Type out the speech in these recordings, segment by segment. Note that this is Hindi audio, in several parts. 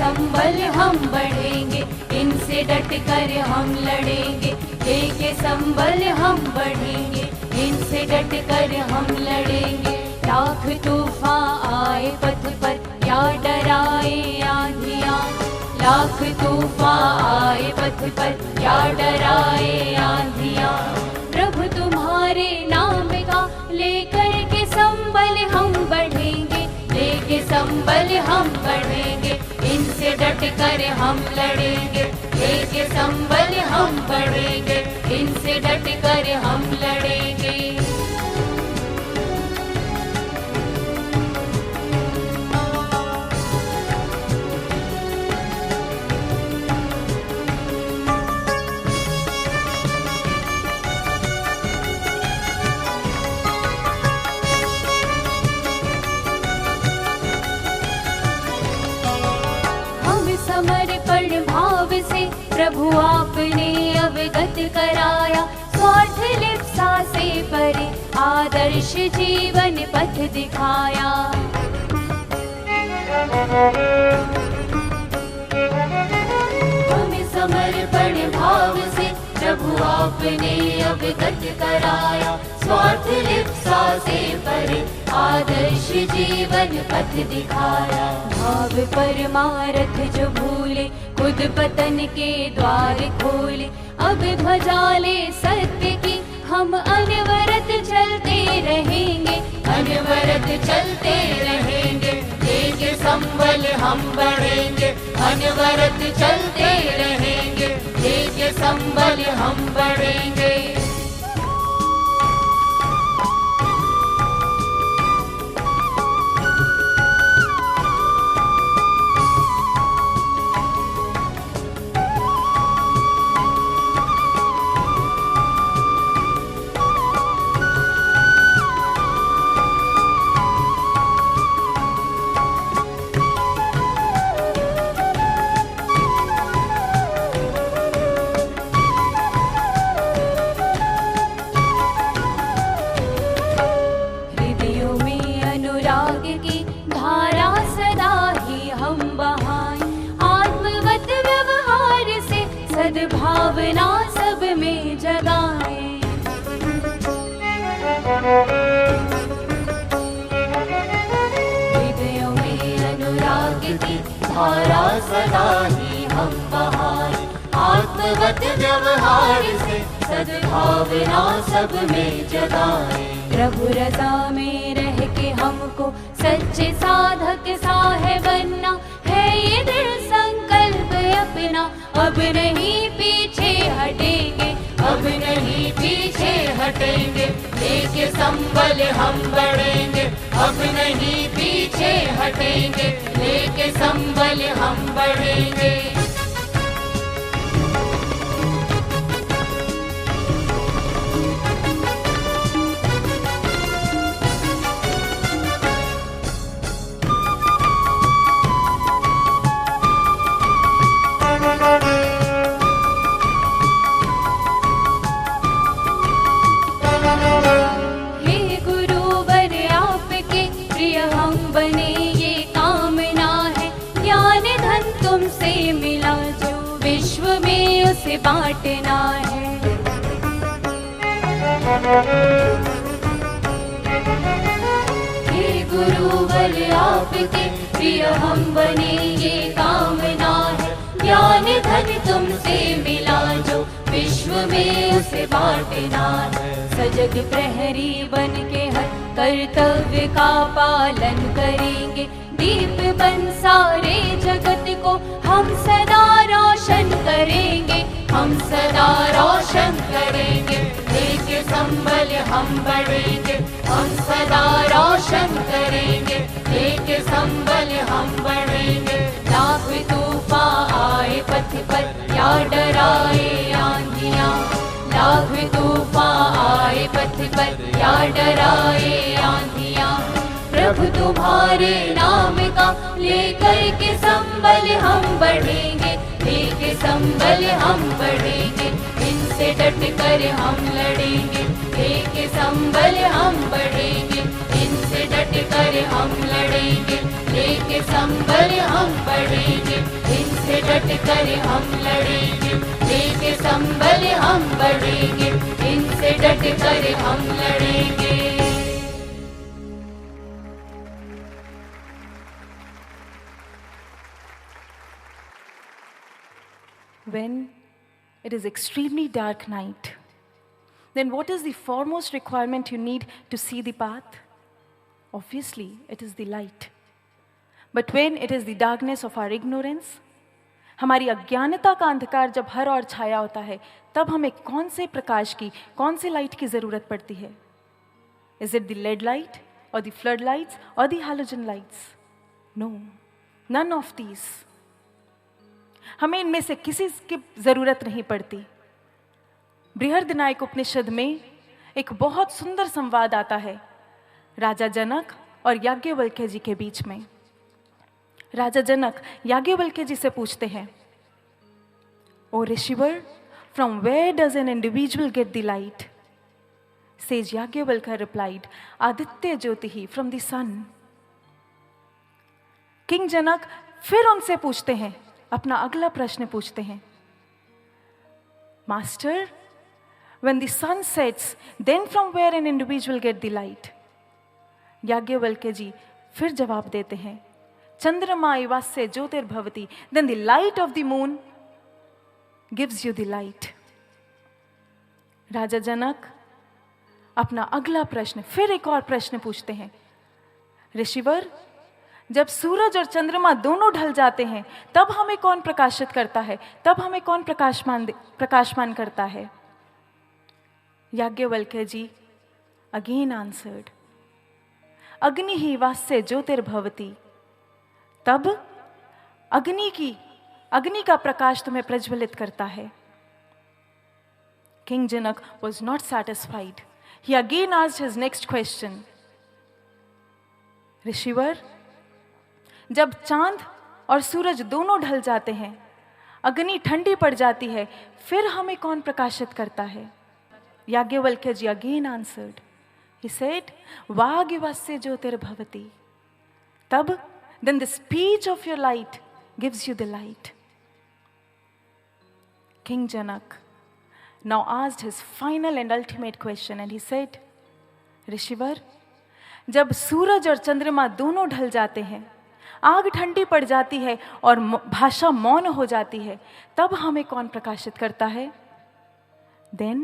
संभल हम बढ़ेंगे, इनसे डट कर हम लड़ेंगे। लेके संभल हम बढ़ेंगे, इनसे डट कर हम लड़ेंगे। लाख तूफान आए पथ पर क्या डराए आंधियाँ, लाख तूफान आए पथ पर क्या डराए आंधियाँ। प्रभु तुम्हारे नाम का लेकर के संभल हम बढ़ेंगे, लेके संभल हम बढ़ेंगे, इनसे डट कर हम लड़ेंगे। लेके संभल हम बढ़ेंगे, इनसे डट कर हम लड़ेंगे। समर्पण भाव से प्रभु आपने अवगत कराया, स्वार्थ लिप्सा से परे आदर्श जीवन पथ दिखाया। हमें समर्पण भाव से प्रभु आपने अवगत कराया, स्वार्थ लिप्सा से परे आदर्श जीवन पथ दिखाया। भाव परमारथ जो भूले खुद पतन के द्वार खोले, अब ध्वजा ले सत्य की हम अनवरत चलते रहेंगे, अनवरत चलते रहेंगे। लेके संभल हम बढ़ेंगे, अनवरत चलते रहेंगे। लेके संभल हम बढ़ेंगे। भावना सब में जगाए, हृदयों में अनुराग की धारा सदा ही हम बहाए। आत्मवत व्यवहार से सद्भावना सब में जगाए। प्रभु रजा में रह के हमको सच्चे साधक साहे बनना है, ये दृढ़ संकल्प अपना। अब नहीं पीछे हटेंगे, अब नहीं पीछे हटेंगे। लेके संभल हम बढ़ेंगे, अब नहीं पीछे हटेंगे। लेके संभल हम बढ़ेंगे। बांटना है, हे गुरुवर आपके प्रिय हम बने ये कामना है। ज्ञान धन तुमसे मिला जो विश्व में उसे बांटना है। सजग प्रहरी बन के हर कर्तव्य का पालन करेंगे। दीप बन सारे जगत को हम सदा रोशन करेंगे, हम सदा रोशन करेंगे। लेके संभल हम बढ़ेंगे, हम सदा रोशन करेंगे। लेके संभल हम बढ़ेंगे। लाख तूफान आए पथ पर क्या डराए आंधियाँ, लाख तूफान आए पथ पर क्या डराए आंधियाँ। प्रभु तुम्हारे नाम का लेकर के संभल हम बढ़ेंगे, लेके संभल हम बढ़ेंगे। इनसे डट कर हम लड़ेंगे, लेके संभल हम बढ़ेंगे। इनसे डट कर हम लड़ेंगे, लेके संभल हम बढ़ेंगे। इनसे डट कर हम लड़ेंगे, लेके संभल हम बढ़ेंगे। इनसे डट कर हम लड़ेंगे। When it is extremely dark night, then what is the foremost requirement you need to see the path? Obviously, it is the light. But when it is the darkness of our ignorance, हमारी अज्ञानता का अंधकार जब हर ओर छाया होता है, तब हमें कौन से प्रकाश की, कौन से लाइट की जरूरत पड़ती है? Is it the lead light or the flood lights or the halogen lights? No, none of these. हमें इनमें से किसी की जरूरत नहीं पड़ती। बृहद्रनायक उपनिषद में एक बहुत सुंदर संवाद आता है राजा जनक और याज्ञवल्क्य जी के बीच में। राजा जनक याज्ञवल्क्य जी से पूछते हैं, ओ ऋषिवर, from where does an individual get the light? Sage Yajnavalkya replied, आदित्य ज्योति ही, from the sun. King Janak फिर उनसे पूछते हैं, अपना अगला प्रश्न पूछते हैं, master, when the sun sets, then from where an individual get the light? Yajnavalkya ji फिर जवाब देते हैं, चंद्रमा इवास्य ज्योतिर्भवति, then the light of the moon gives you the light. राजा जनक अपना अगला प्रश्न, फिर एक और प्रश्न पूछते हैं, ऋषिवर, जब सूरज और चंद्रमा दोनों ढल जाते हैं, तब हमें कौन प्रकाशित करता है? तब हमें कौन प्रकाशमान करता है? याज्ञवल्क्य जी अगेन आंसर्ड, अग्नि ही वास्य ज्योतिर्भवति। तब अग्नि का प्रकाश तुम्हें प्रज्वलित करता है। King Janak was not satisfied. He again asked his next question. ऋषिवर, जब चांद और सूरज दोनों ढल जाते हैं, अग्नि ठंडी पड़ जाती है, फिर हमें कौन प्रकाशित करता है? याज्ञवल्क्य जी अगेन आंसर्ड, ही सेड, वागिवस्य ज्योतिर्भवति। तब then the speech of your light gives you the light. King Janak now asked his final and ultimate question and he said, ऋषिवर, जब सूरज और चंद्रमा दोनों ढल जाते हैं, आग ठंडी पड़ जाती है और भाषा मौन हो जाती है, तब हमें कौन प्रकाशित करता है? Then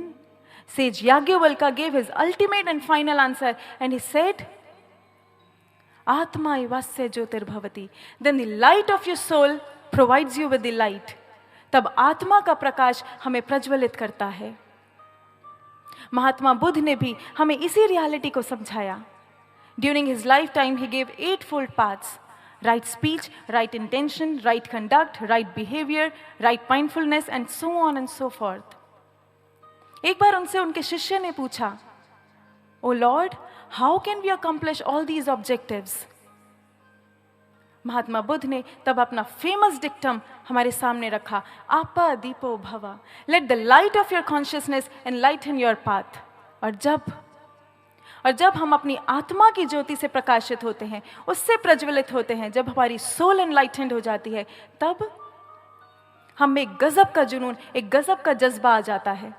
sage Yagyavallkya gave his ultimate and final answer and he said, Atma ivasya jyotirbhavati. Then the light of your soul provides you with the light. तब आत्मा का प्रकाश हमें प्रज्वलित करता है। महात्मा बुद्ध ने भी हमें इसी रियलिटी को समझाया। During his lifetime, he gave 8-fold paths: right speech, right intention, right conduct, right behavior, right mindfulness, and so on and so forth. एक बार उनसे उनके शिष्य ने पूछा, O Lord, how can we accomplish all these objectives? Mahatma Buddha ने तब अपना फेमस डिक्टम हमारे सामने रखा, आपा दीपो भवा, let the light of your consciousness enlighten your path. और जब हम अपनी आत्मा की ज्योति से प्रकाशित होते हैं, उससे प्रज्वलित होते हैं, जब हमारी सोल एनलाइटेंड हो जाती है, तब हम एक गजब का जुनून, एक गजब का जज्बा आ जाता है।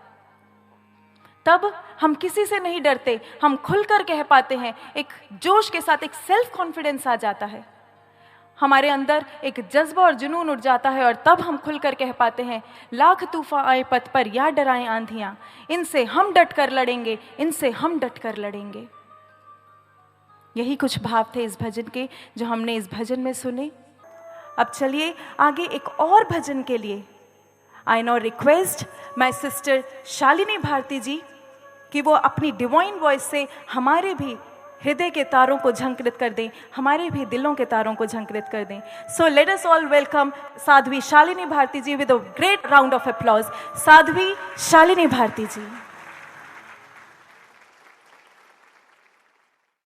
तब हम किसी से नहीं डरते, हम खुलकर कह पाते हैं, एक जोश के साथ एक सेल्फ कॉन्फिडेंस आ जाता है, हमारे अंदर एक जज्बा और जुनून उठ जाता है, और तब हम खुलकर कह पाते हैं, लाख तूफान आए पथ पर या डराएं आंधियां, इनसे हम डट कर लड़ेंगे, इनसे हम डट कर लड़ेंगे। यही कुछ भाव थे इस भजन के, जो हमने इस भजन में सुने। अब चलिए आगे एक और भजन के लिए I now request my sister Shalini Bharti ji कि वो अपनी डिवाइन वॉइस से हमारे भी हृदय के तारों को झंकृत कर दें, हमारे भी दिलों के तारों को झंकृत कर दें। So let us all welcome Sadhvi Shalini Bharti ji with a great round of applause. Sadhvi Shalini Bharti ji.